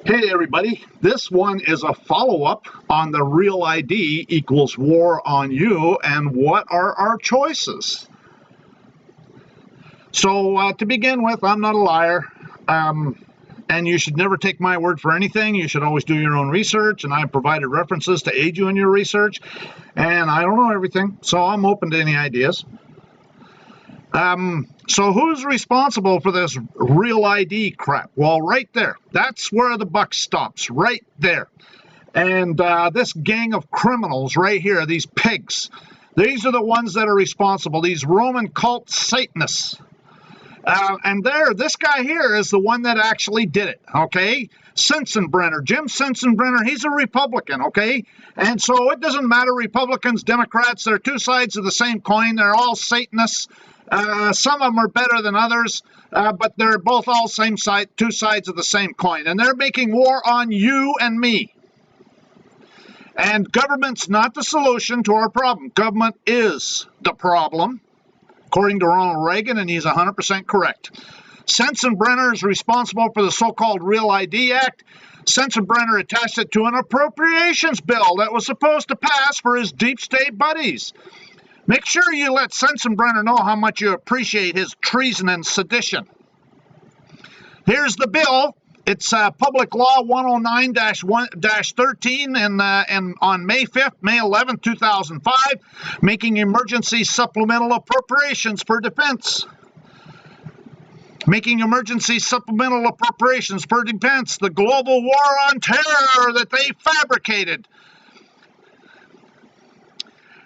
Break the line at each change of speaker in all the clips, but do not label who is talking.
Hey everybody, this one is a follow-up on the real ID equals war on you and what are our choices. So to begin with, I'm not a liar, and you should never take my word for anything. You should always do your own research, and I have provided references to aid you in your research, and I don't know everything, so I'm open to any ideas. So who's responsible for this real ID crap? Well, right there. That's where the buck stops, right there. And this gang of criminals right here, these pigs, these are the ones that are responsible, these Roman cult Satanists. And this guy here is the one that actually did it, okay? Sensenbrenner, Jim Sensenbrenner, he's a Republican, okay? And so it doesn't matter, Republicans, Democrats, they're two sides of the same coin. They're all Satanists. Some of them are better than others, but they're both all same side, two sides of the same coin. And they're making war on you and me. And government's not the solution to our problem. Government is the problem, according to Ronald Reagan, and he's 100% correct. Sensenbrenner is responsible for the so-called Real ID Act. Sensenbrenner attached it to an appropriations bill that was supposed to pass for his deep state buddies. Make sure you let Sensenbrenner know how much you appreciate his treason and sedition. Here's the bill. It's Public Law 109-13 and on May 5th, May 11th, 2005, making emergency supplemental appropriations for defense. Making emergency supplemental appropriations for defense, the global war on terror that they fabricated.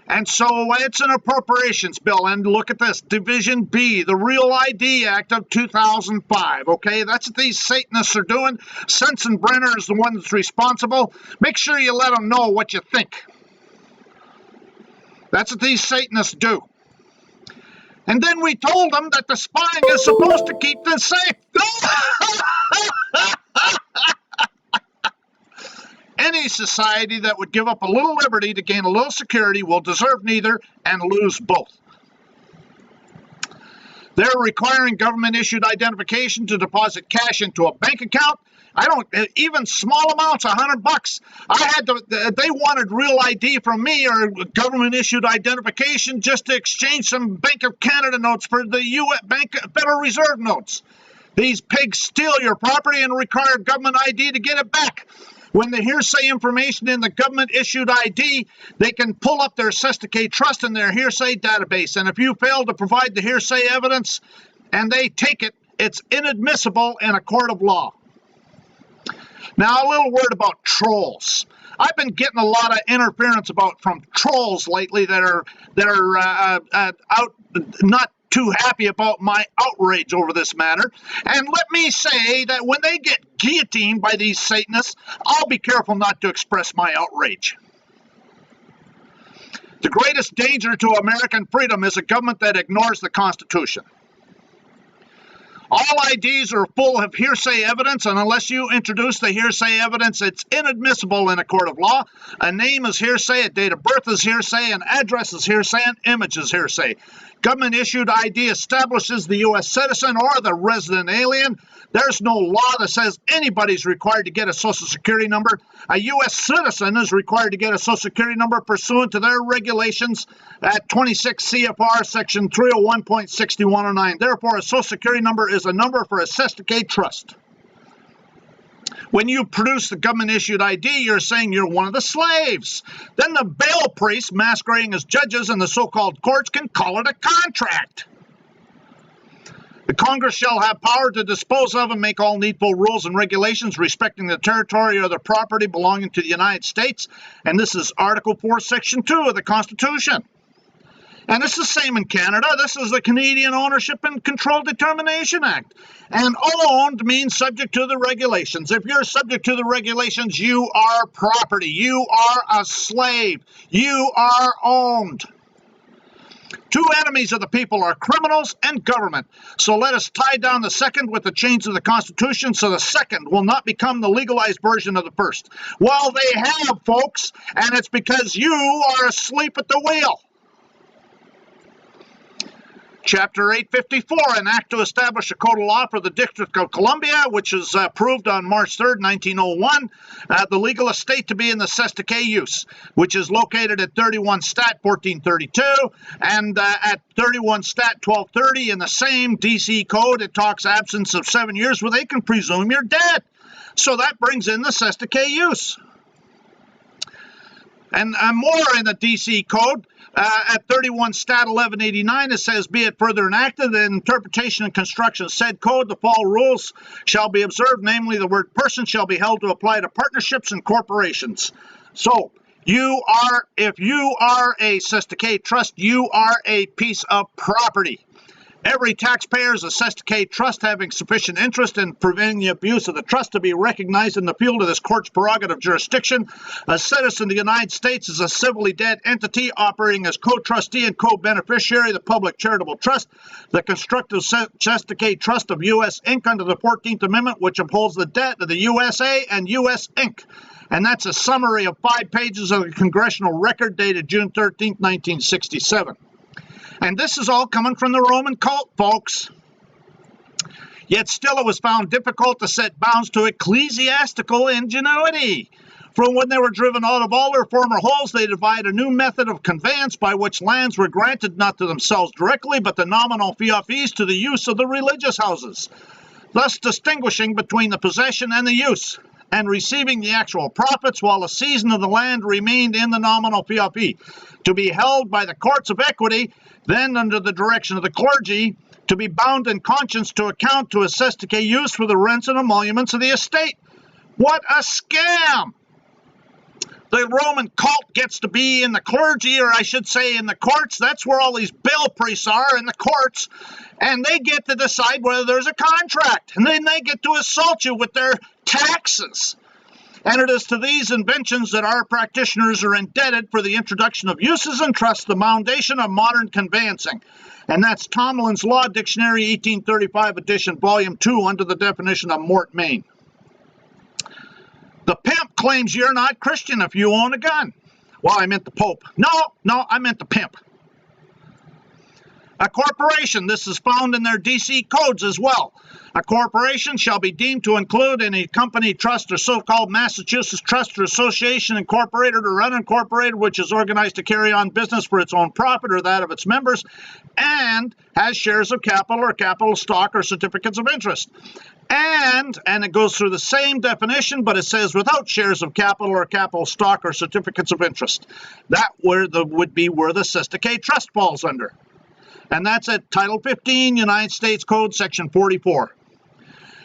And so it's an appropriations bill, and look at this, Division B, the Real ID Act of 2005, okay? That's what these Satanists are doing. Sensenbrenner is the one that's responsible. Make sure you let them know what you think. That's what these Satanists do. And then we told them that the spying is supposed to keep them safe. Any society that would give up a little liberty to gain a little security will deserve neither and lose both. They're requiring government-issued identification to deposit cash into a bank account. Even small amounts, $100. They wanted real ID from me or government-issued identification just to exchange some Bank of Canada notes for the U.S. Federal Reserve notes. These pigs steal your property and require government ID to get it back. When the hearsay information in the government-issued ID, they can pull up their Satanic Trust in their hearsay database. And if you fail to provide the hearsay evidence and they take it, it's inadmissible in a court of law. Now, a little word about trolls. I've been getting a lot of interference from trolls lately that are out not too happy about my outrage over this matter. And let me say that when they get guillotined by these Satanists, I'll be careful not to express my outrage. The greatest danger to American freedom is a government that ignores the Constitution. All IDs are full of hearsay evidence, and unless you introduce the hearsay evidence, it's inadmissible in a court of law. A name is hearsay, a date of birth is hearsay, an address is hearsay, an image is hearsay. Government-issued ID establishes the U.S. citizen or the resident alien. There's no law that says anybody's required to get a Social Security number. A U.S. citizen is required to get a Social Security number pursuant to their regulations at 26 CFR Section 301.6109. Therefore, a Social Security number is a number for a Satanic Trust. When you produce the government-issued ID, you're saying you're one of the slaves. Then the bail priests masquerading as judges in the so-called courts can call it a contract. The Congress shall have power to dispose of and make all needful rules and regulations respecting the territory or the property belonging to the United States. And this is Article 4, Section 2 of the Constitution. And it's the same in Canada. This is the Canadian Ownership and Control Determination Act. And owned means subject to the regulations. If you're subject to the regulations, you are property. You are a slave. You are owned. Two enemies of the people are criminals and government. So let us tie down the second with the chains of the Constitution so the second will not become the legalized version of the first. Well, they have, folks, and it's because you are asleep at the wheel. Chapter 854, an act to establish a code of law for the District of Columbia, which was approved on March 3rd, 1901. The legal estate to be in the Sestake use, which is located at 31 Stat 1432, and at 31 Stat 1230 in the same DC code, it talks absence of 7 years where they can presume you're dead. So that brings in the Sestake use. And more in the DC code, at 31 Stat 1189, it says, be it further enacted, the interpretation and construction of said code, the following rules shall be observed, namely the word person shall be held to apply to partnerships and corporations. So, if you are a Sestake trust, you are a piece of property. Every taxpayer is a Sestake trust having sufficient interest in preventing the abuse of the trust to be recognized in the field of this court's prerogative jurisdiction. A citizen of the United States is a civilly dead entity operating as co-trustee and co-beneficiary of the public charitable trust, the constructive Sestake Trust of U.S. Inc. under the 14th Amendment, which upholds the debt of the USA and U.S. Inc. And that's a summary of 5 pages of the congressional record dated June 13th, 1967. And this is all coming from the Roman cult, folks. Yet still it was found difficult to set bounds to ecclesiastical ingenuity. From when they were driven out of all their former holes, they devised a new method of conveyance by which lands were granted not to themselves directly, but the nominal fees to the use of the religious houses, thus distinguishing between the possession and the use, and receiving the actual profits while the season of the land remained in the nominal fee, to be held by the courts of equity, then under the direction of the clergy, to be bound in conscience to account to a Sestake use for the rents and emoluments of the estate. What a scam! The Roman cult gets to be in the clergy, or I should say in the courts. That's where all these bail priests are, in the courts, and they get to decide whether there's a contract, and then they get to assault you with their taxes. And it is to these inventions that our practitioners are indebted for the introduction of uses and trusts, the foundation of modern conveyancing. And that's Tomlin's Law Dictionary, 1835 edition, volume 2, under the definition of mort main. The pimp claims you're not Christian if you own a gun. Well, I meant the Pope. No, I meant the pimp. A corporation, this is found in their DC codes as well. A corporation shall be deemed to include any company, trust, or so-called Massachusetts trust or association, incorporated or unincorporated, which is organized to carry on business for its own profit or that of its members, and has shares of capital or capital stock or certificates of interest. And it goes through the same definition, but it says without shares of capital or capital stock or certificates of interest. That would be where the Sestake Trust falls under. And that's at Title 15, United States Code, Section 44.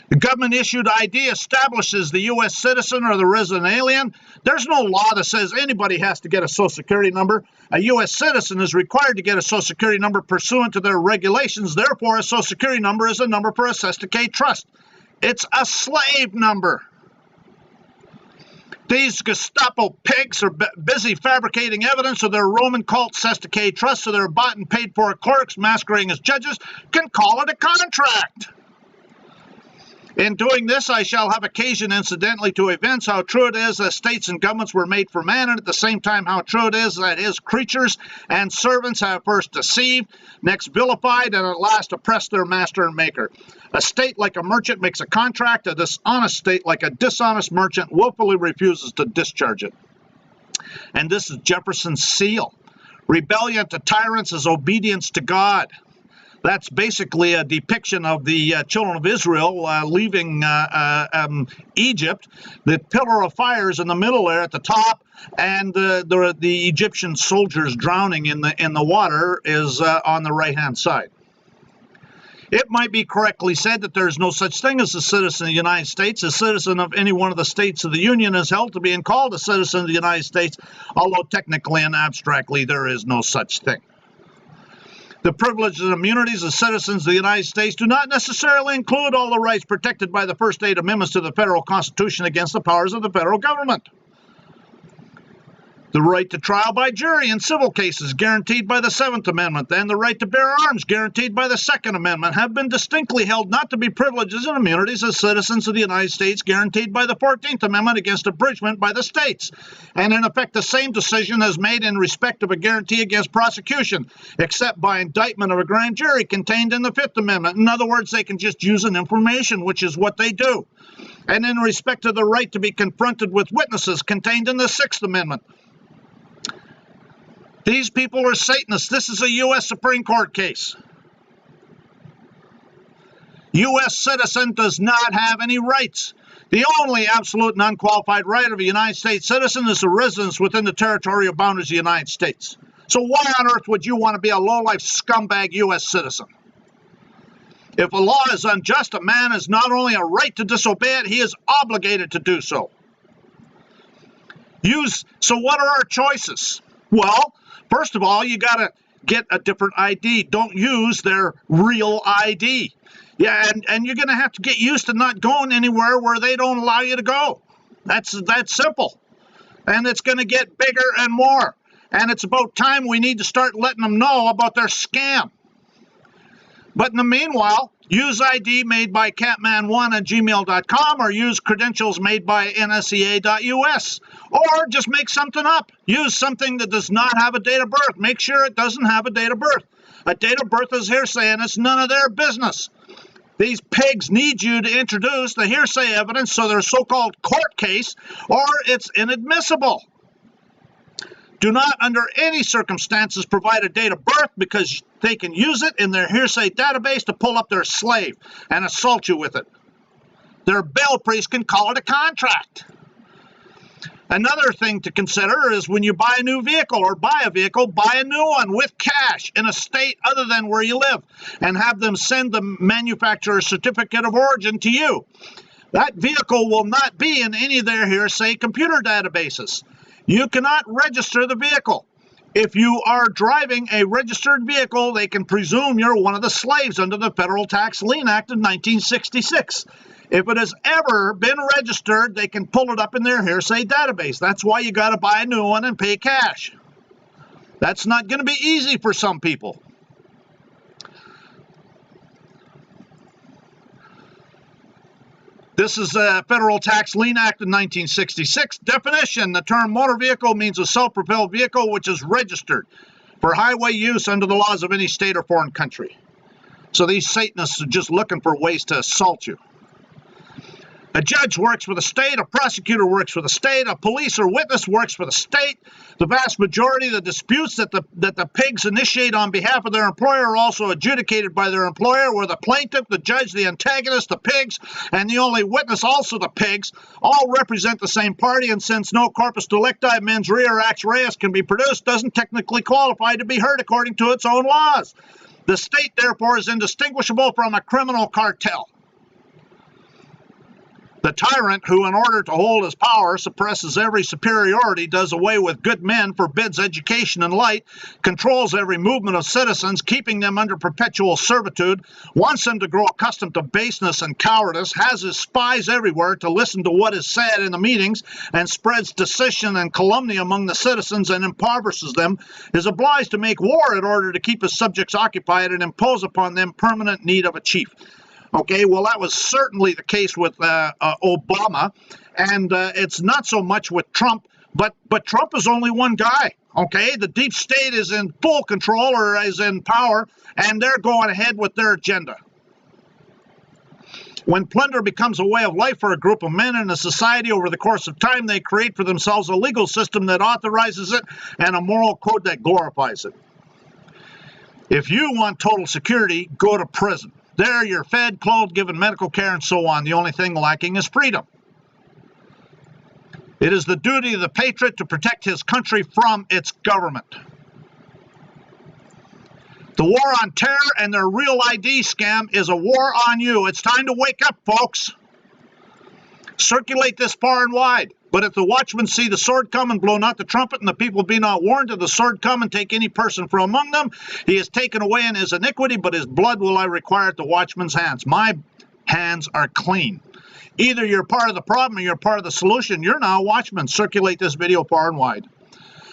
The government-issued ID establishes the U.S. citizen or the resident alien. There's no law that says anybody has to get a Social Security number. A U.S. citizen is required to get a Social Security number pursuant to their regulations. Therefore, a Social Security number is a number for a Sestake Trust. It's a slave number. These Gestapo pigs are busy fabricating evidence of their Roman cult Sestake Trust, so their bought and paid for clerks masquerading as judges can call it a contract. In doing this, I shall have occasion, incidentally, to evince how true it is that states and governments were made for man, and at the same time how true it is that his creatures and servants have first deceived, next vilified, and at last oppressed their master and maker. A state like a merchant makes a contract, a dishonest state like a dishonest merchant willfully refuses to discharge it. And this is Jefferson's seal. Rebellion to tyrants is obedience to God. That's basically a depiction of the children of Israel leaving Egypt. The pillar of fire is in the middle there at the top, and the Egyptian soldiers drowning in the water is on the right-hand side. It might be correctly said that there is no such thing as a citizen of the United States. A citizen of any one of the states of the Union is held to be called a citizen of the United States, although technically and abstractly there is no such thing. The privileges and immunities of citizens of the United States do not necessarily include all the rights protected by the first 8 amendments to the federal Constitution against the powers of the federal government. The right to trial by jury in civil cases, guaranteed by the 7th Amendment, and the right to bear arms, guaranteed by the 2nd Amendment, have been distinctly held not to be privileges and immunities as citizens of the United States, guaranteed by the 14th Amendment against abridgment by the states. And in effect, the same decision is made in respect of a guarantee against prosecution, except by indictment of a grand jury contained in the 5th Amendment. In other words, they can just use an information, which is what they do. And in respect of the right to be confronted with witnesses contained in the 6th Amendment. These people are Satanists. This is a U.S. Supreme Court case. U.S. citizen does not have any rights. The only absolute and unqualified right of a United States citizen is the residence within the territorial boundaries of the United States. So why on earth would you want to be a low-life scumbag U.S. citizen? If a law is unjust, a man has not only a right to disobey it, he is obligated to do so. So what are our choices? Well, first of all, you got to get a different ID. Don't use their real ID. Yeah, and you're going to have to get used to not going anywhere where they don't allow you to go. That's simple. And it's going to get bigger and more. And it's about time we need to start letting them know about their scam. But in the meanwhile, use ID made by catman1@gmail.com or use credentials made by nsea.us. Or just make something up. Use something that does not have a date of birth. Make sure it doesn't have a date of birth. A date of birth is hearsay, and it's none of their business. These pigs need you to introduce the hearsay evidence so their so-called court case, or it's inadmissible. Do not, under any circumstances, provide a date of birth because they can use it in their hearsay database to pull up their slave and assault you with it. Their bail priest can call it a contract. Another thing to consider is when you buy a new vehicle or buy a vehicle, buy a new one with cash in a state other than where you live and have them send the manufacturer's certificate of origin to you. That vehicle will not be in any of their hearsay computer databases. You cannot register the vehicle. If you are driving a registered vehicle, they can presume you're one of the slaves under the Federal Tax Lien Act of 1966. If it has ever been registered, they can pull it up in their hearsay database. That's why you got to buy a new one and pay cash. That's not going to be easy for some people. This is a Federal Tax Lien Act of 1966. Definition: the term motor vehicle means a self-propelled vehicle which is registered for highway use under the laws of any state or foreign country. So these Satanists are just looking for ways to assault you. A judge works for the state, a prosecutor works for the state, a police or witness works for the state. The vast majority of the disputes that the pigs initiate on behalf of their employer are also adjudicated by their employer, where the plaintiff, the judge, the antagonist, the pigs, and the only witness, also the pigs, all represent the same party, and since no corpus delicti, mens rea or acts reus can be produced, doesn't technically qualify to be heard according to its own laws. The state, therefore, is indistinguishable from a criminal cartel. The tyrant who, in order to hold his power, suppresses every superiority, does away with good men, forbids education and light, controls every movement of citizens, keeping them under perpetual servitude, wants them to grow accustomed to baseness and cowardice, has his spies everywhere to listen to what is said in the meetings, and spreads dissension and calumny among the citizens and impoverishes them, is obliged to make war in order to keep his subjects occupied and impose upon them permanent need of a chief. Okay, well, that was certainly the case with Obama, and it's not so much with Trump, but Trump is only one guy, okay? The deep state is in full control or is in power, and they're going ahead with their agenda. When plunder becomes a way of life for a group of men in a society over the course of time, they create for themselves a legal system that authorizes it and a moral code that glorifies it. If you want total security, go to prison. There, you're fed, clothed, given medical care, and so on. The only thing lacking is freedom. It is the duty of the patriot to protect his country from its government. The war on terror and their real ID scam is a war on you. It's time to wake up, folks. Circulate this far and wide. But if the watchmen see the sword come and blow not the trumpet, and the people be not warned of the sword come and take any person from among them, he is taken away in his iniquity, but his blood will I require at the watchman's hands. My hands are clean. Either you're part of the problem or you're part of the solution. You're now a watchman. Circulate this video far and wide.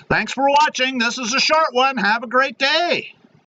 Thanks for watching. This is a short one. Have a great day.